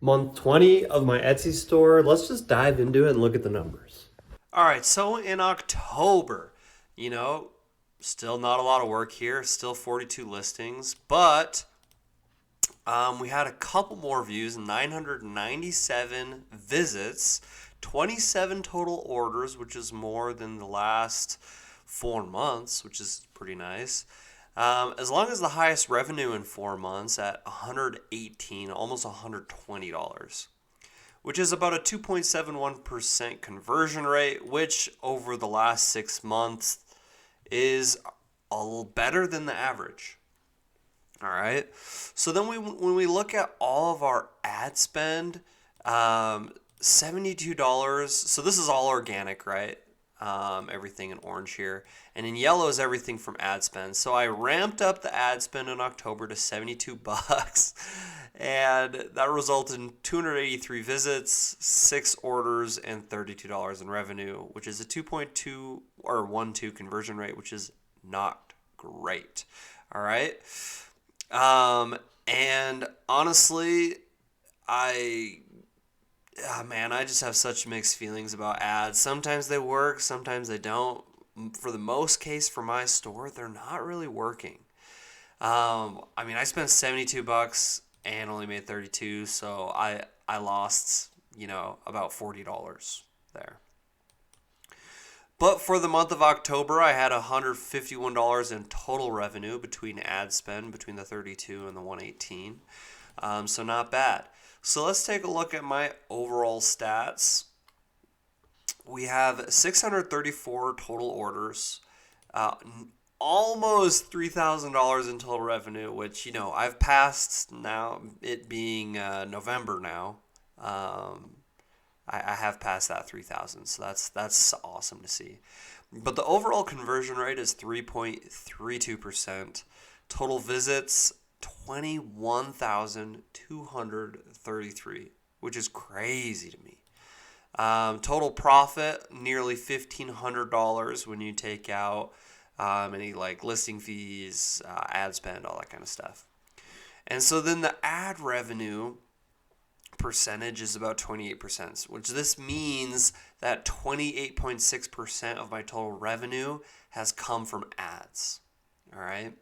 month 20 of my Etsy store. Let's just dive into it and look at the numbers. All right, so in October, still not a lot of work here, still 42 listings, but we had a couple more views, 997 visits, 27 total orders, which is more than the last 4 months, which is pretty nice. As long as the highest revenue in 4 months at $118, almost $120, which is about a 2.71% conversion rate, which over the last 6 months is a little better than the average. All right. So then when we look at all of our ad spend, $72. So this is all organic, right? Everything in orange here. And in yellow is everything from ad spend. So I ramped up the ad spend in October to $72. And that resulted in 283 visits, 6 orders, and $32 in revenue, which is a 2.2 or 1.2 conversion rate, which is not great. All right. And honestly, I just have such mixed feelings about ads. Sometimes they work, sometimes they don't. For the most case for my store, they're not really working. I spent $72 and only made 32, so I lost, about $40 there. But for the month of October, I had $151 in total revenue between ad spend, between the 32 and the 118. So not bad. So let's take a look at my overall stats. We have 634 total orders, almost $3,000 in total revenue, which, I've passed now, it being November now. I have passed that 3,000, so that's awesome to see. But the overall conversion rate is 3.32%. Total visits, 21,233, which is crazy to me. Total profit, nearly $1,500 when you take out any listing fees, ad spend, all that kind of stuff. And so then the ad revenue percentage is about 28%, which this means that 28.6% of my total revenue has come from ads. All right.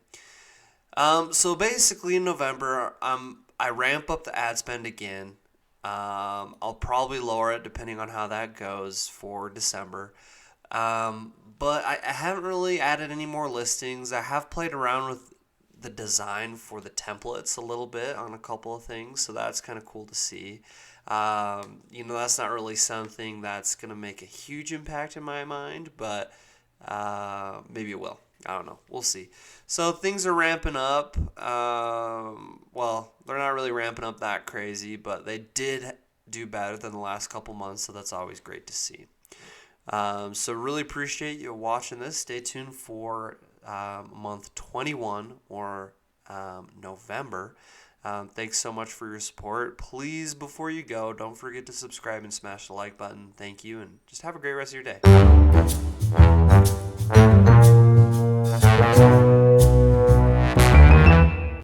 So basically in November, I ramp up the ad spend again. I'll probably lower it depending on how that goes for December. But I haven't really added any more listings. I have played around with the design for the templates a little bit on a couple of things, so that's kind of cool to see. That's not really something that's going to make a huge impact in my mind, but maybe it will. I don't know. We'll see. So things are ramping up. Well, they're not really ramping up that crazy, but they did do better than the last couple months, so that's always great to see. So really appreciate you watching this. Stay tuned for month 21 or November. Thanks so much for your support. Please, before you go, don't forget to subscribe and smash the like button. Thank you, and just have a great rest of your day.